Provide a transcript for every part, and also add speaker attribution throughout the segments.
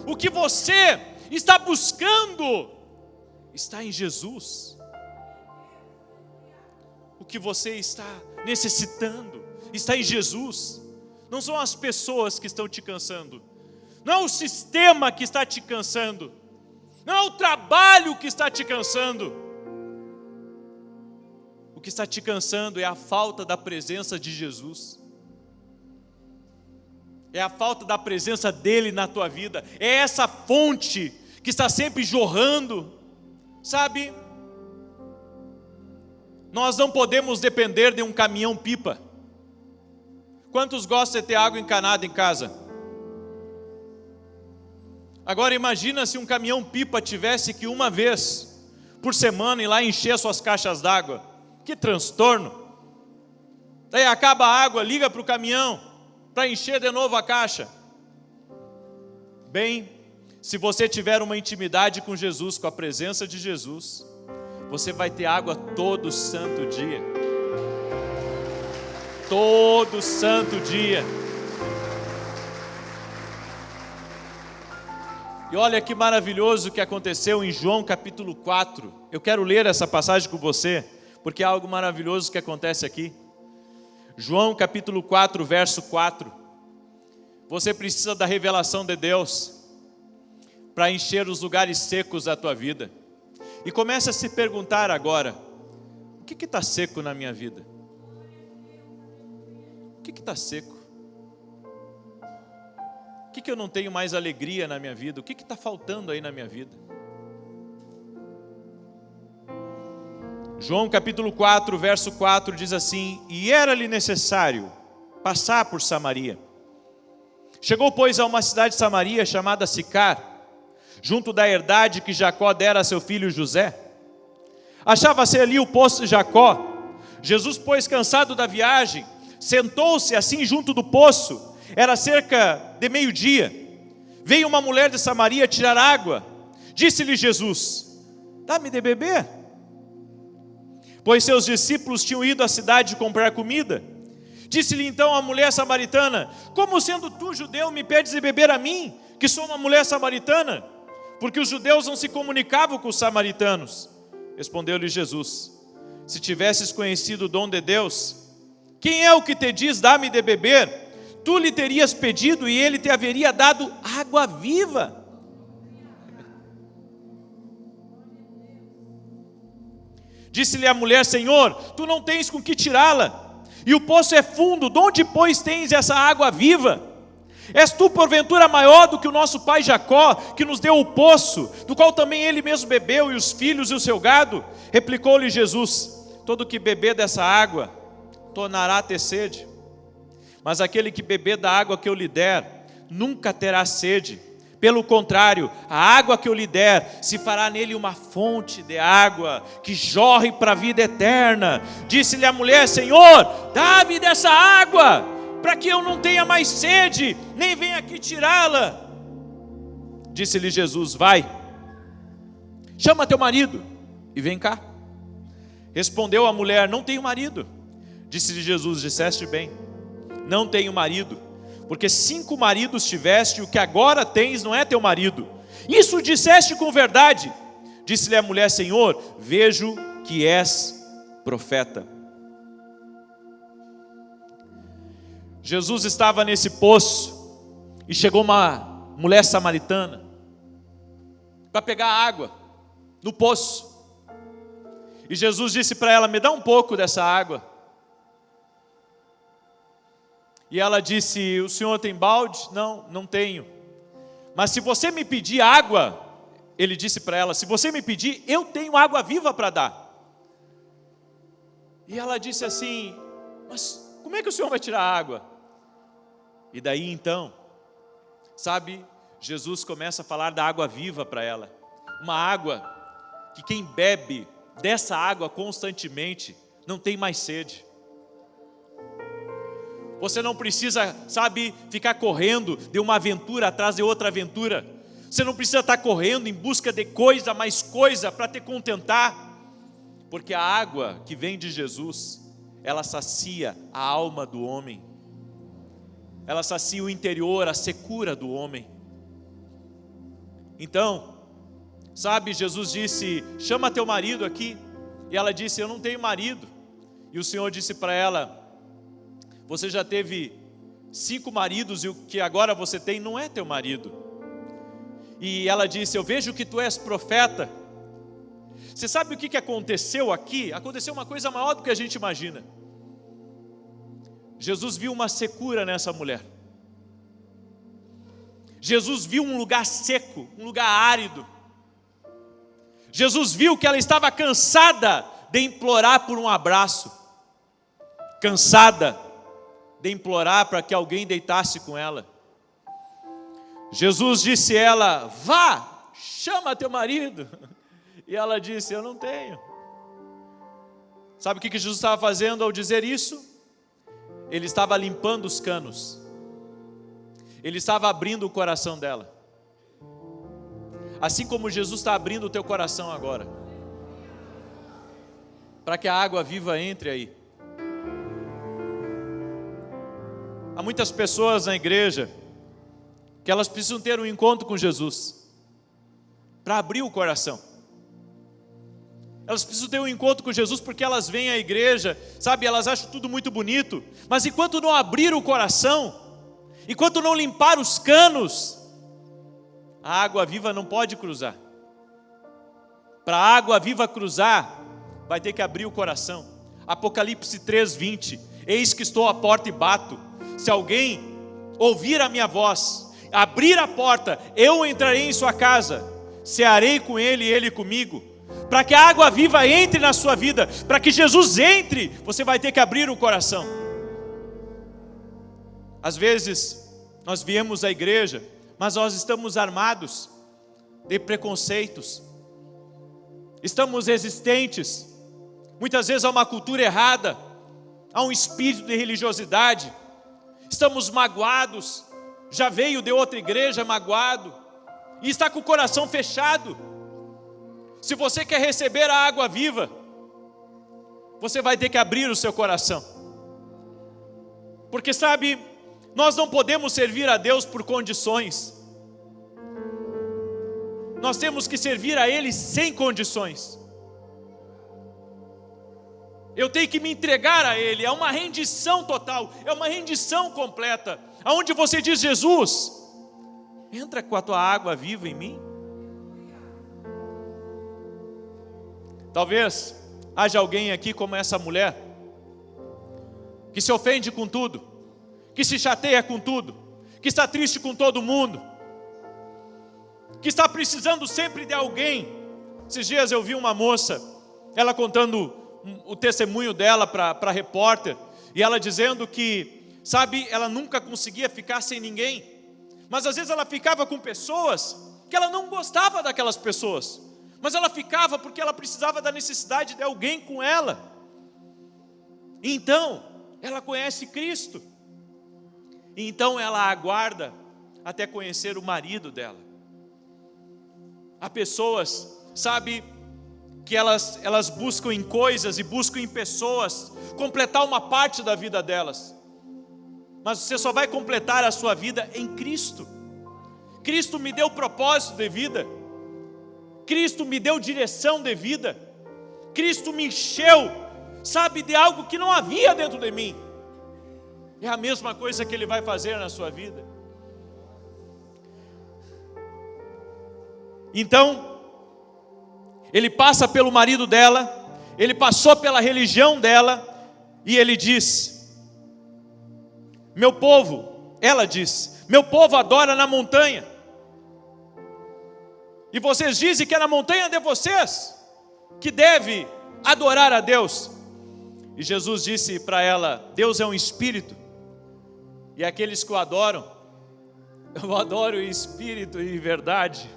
Speaker 1: O que você está buscando está em Jesus. O que você está necessitando está em Jesus. Não são as pessoas que estão te cansando, não é o sistema que está te cansando, não é o trabalho que está te cansando. O que está te cansando é a falta da presença de Jesus, é a falta da presença dele na tua vida, é essa fonte que está sempre jorrando, sabe? Nós não podemos depender de um caminhão-pipa. Quantos gostam de ter água encanada em casa? Agora imagina se um caminhão-pipa tivesse que uma vez por semana ir lá encher suas caixas d'água. Que transtorno! Daí acaba a água, liga para o caminhão para encher de novo a caixa. Bem, se você tiver uma intimidade com Jesus, com a presença de Jesus, você vai ter água todo santo dia. Todo santo dia. E olha que maravilhoso que aconteceu em João capítulo 4. Eu quero ler essa passagem com você, porque é algo maravilhoso que acontece aqui. João capítulo 4, verso 4. Você precisa da revelação de Deus para encher os lugares secos da tua vida. E comece a se perguntar agora: o que está seco na minha vida? O que está seco? O que eu não tenho mais alegria na minha vida? O que está faltando aí na minha vida? João capítulo 4, verso 4 diz assim: e era-lhe necessário passar por Samaria. Chegou, pois, a uma cidade de Samaria chamada Sicar, junto da herdade que Jacó dera a seu filho José. Achava-se ali o poço de Jacó. Jesus, pois, cansado da viagem, sentou-se assim junto do poço. Era cerca de meio-dia. Veio uma mulher de Samaria tirar água. Disse-lhe Jesus: dá-me de beber. Pois seus discípulos tinham ido à cidade comprar comida. Disse-lhe então a mulher samaritana: como sendo tu judeu me pedes de beber a mim, que sou uma mulher samaritana? Porque os judeus não se comunicavam com os samaritanos. Respondeu-lhe Jesus: se tivesses conhecido o dom de Deus, quem é o que te diz dá-me de beber? Tu lhe terias pedido e ele te haveria dado água viva. Disse-lhe a mulher: Senhor, tu não tens com que tirá-la, e o poço é fundo, de onde pois tens essa água viva? És tu porventura maior do que o nosso pai Jacó, que nos deu o poço, do qual também ele mesmo bebeu, e os filhos e o seu gado? Replicou-lhe Jesus: todo que beber dessa água tornará a ter sede, mas aquele que beber da água que eu lhe der nunca terá sede. Pelo contrário, a água que eu lhe der se fará nele uma fonte de água que jorre para a vida eterna. Disse-lhe a mulher: Senhor, dá-me dessa água, para que eu não tenha mais sede, nem venha aqui tirá-la. Disse-lhe Jesus: vai, chama teu marido e vem cá. Respondeu a mulher: não tenho marido. Disse-lhe Jesus: disseste bem, não tenho marido, porque 5 maridos tiveste, e o que agora tens não é teu marido. Isso disseste com verdade. Disse-lhe a mulher: Senhor, vejo que és profeta. Jesus estava nesse poço, e chegou uma mulher samaritana para pegar água no poço. E Jesus disse para ela: me dá um pouco dessa água. E ela disse: o senhor tem balde? Não, não tenho. Mas se você me pedir água, ele disse para ela: se você me pedir, eu tenho água viva para dar. E ela disse assim: mas como é que o senhor vai tirar a água? E daí então, sabe, Jesus começa a falar da água viva para ela. Uma água que quem bebe dessa água constantemente não tem mais sede. Você não precisa, sabe, ficar correndo de uma aventura atrás de outra aventura. Você não precisa estar correndo em busca de coisa mais coisa para te contentar. Porque a água que vem de Jesus, ela sacia a alma do homem. Ela sacia o interior, a secura do homem. Então, sabe, Jesus disse: chama teu marido aqui. E ela disse: eu não tenho marido. E o Senhor disse para ela: você já teve 5 maridos e o que agora você tem não é teu marido. E ela disse: eu vejo que tu és profeta. Você sabe o que aconteceu aqui? Aconteceu uma coisa maior do que a gente imagina. Jesus viu uma secura nessa mulher. Jesus viu um lugar seco, um lugar árido. Jesus viu que ela estava cansada de implorar por um abraço, cansada de implorar para que alguém deitasse com ela. Jesus disse a ela: vá, chama teu marido. E ela disse: eu não tenho. Sabe o que Jesus estava fazendo ao dizer isso? Ele estava limpando os canos. Ele estava abrindo o coração dela. Assim como Jesus está abrindo o teu coração agora, para que a água viva entre aí. Há muitas pessoas na igreja que elas precisam ter um encontro com Jesus para abrir o coração. Elas precisam ter um encontro com Jesus porque elas vêm à igreja, sabe, elas acham tudo muito bonito, mas enquanto não abrir o coração, enquanto não limpar os canos, a água viva não pode cruzar. Para a água viva cruzar, vai ter que abrir o coração. Apocalipse 3:20: eis que estou à porta e bato. Se alguém ouvir a minha voz, abrir a porta, eu entrarei em sua casa, cearei com ele e ele comigo. Para que a água viva entre na sua vida, para que Jesus entre, você vai ter que abrir o coração. Às vezes, nós viemos à igreja, mas nós estamos armados de preconceitos, estamos resistentes, muitas vezes há uma cultura errada, há um espírito de religiosidade, estamos magoados, já veio de outra igreja magoado, e está com o coração fechado. Se você quer receber a água viva, você vai ter que abrir o seu coração. Porque sabe, nós não podemos servir a Deus por condições. Nós temos que servir a Ele sem condições. Eu tenho que me entregar a Ele, é uma rendição total, é uma rendição completa, aonde você diz: Jesus, entra com a tua água viva em mim. Talvez haja alguém aqui como essa mulher, que se ofende com tudo, que se chateia com tudo, que está triste com todo mundo, que está precisando sempre de alguém. Esses dias eu vi uma moça, ela contando o testemunho dela para repórter, e ela dizendo que, sabe, ela nunca conseguia ficar sem ninguém, mas às vezes ela ficava com pessoas que ela não gostava daquelas pessoas, mas ela ficava porque ela precisava da necessidade de alguém com ela. Então, ela conhece Cristo. E então ela aguarda até conhecer o marido dela. Há pessoas, sabe, que elas buscam em coisas e buscam em pessoas completar uma parte da vida delas. Mas você só vai completar a sua vida em Cristo. Cristo me deu propósito de vida. Cristo me deu direção de vida. Cristo me encheu, sabe, de algo que não havia dentro de mim. É a mesma coisa que Ele vai fazer na sua vida. Então, Ele passa pelo marido dela, Ele passou pela religião dela, e Ele diz: meu povo, ela diz, meu povo adora na montanha. E vocês dizem que é na montanha de vocês que deve adorar a Deus. E Jesus disse para ela: Deus é um espírito, e aqueles que o adoram, eu adoro em espírito e em verdade.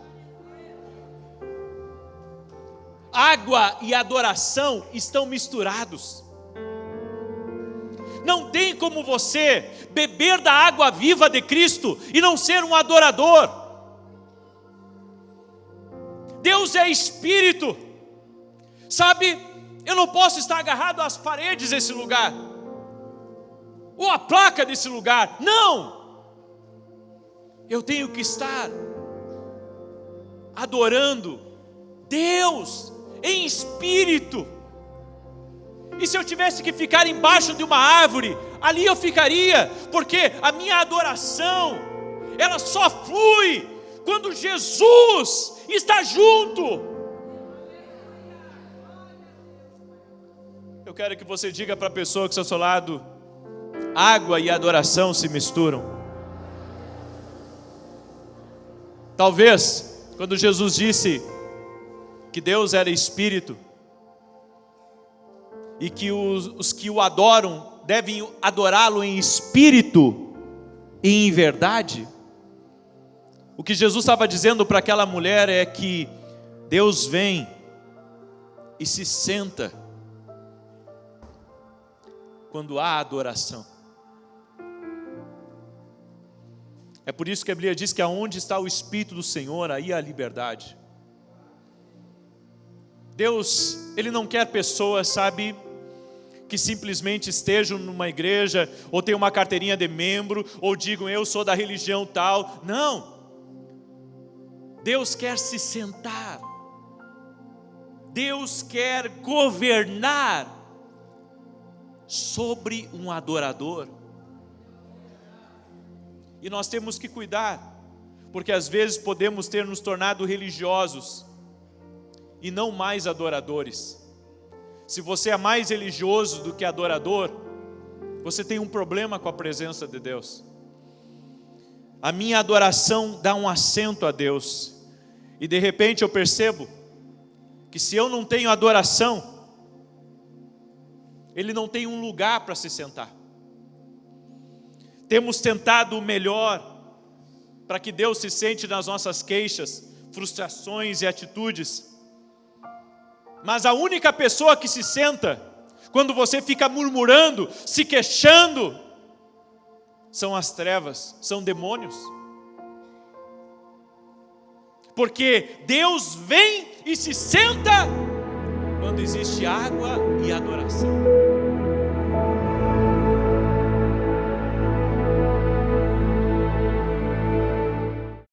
Speaker 1: Água e adoração estão misturados. Não tem como você beber da água viva de Cristo e não ser um adorador. Deus é espírito, sabe, eu não posso estar agarrado às paredes desse lugar, ou à placa desse lugar, não, eu tenho que estar adorando Deus em espírito. E se eu tivesse que ficar embaixo de uma árvore, ali eu ficaria, porque a minha adoração, ela só flui quando Jesus está junto. Eu quero que você diga para a pessoa que está ao seu lado: água e adoração se misturam. Talvez, quando Jesus disse que Deus era espírito, e que os que o adoram devem adorá-lo em espírito e em verdade, o que Jesus estava dizendo para aquela mulher é que Deus vem e se senta quando há adoração. É por isso que a Bíblia diz que aonde está o Espírito do Senhor, aí há liberdade. Deus, Ele não quer pessoas, sabe, que simplesmente estejam numa igreja, ou tenham uma carteirinha de membro, ou digam eu sou da religião tal. Não. Deus quer se sentar. Deus quer governar sobre um adorador. E nós temos que cuidar, porque às vezes podemos ter nos tornado religiosos e não mais adoradores. Se você é mais religioso do que adorador, você tem um problema com a presença de Deus. A minha adoração dá um assento a Deus, e de repente eu percebo que se eu não tenho adoração, Ele não tem um lugar para se sentar. Temos tentado o melhor para que Deus se sente nas nossas queixas, frustrações e atitudes. Mas a única pessoa que se senta quando você fica murmurando, se queixando, são as trevas, são demônios. Porque Deus vem e se senta quando existe água e adoração.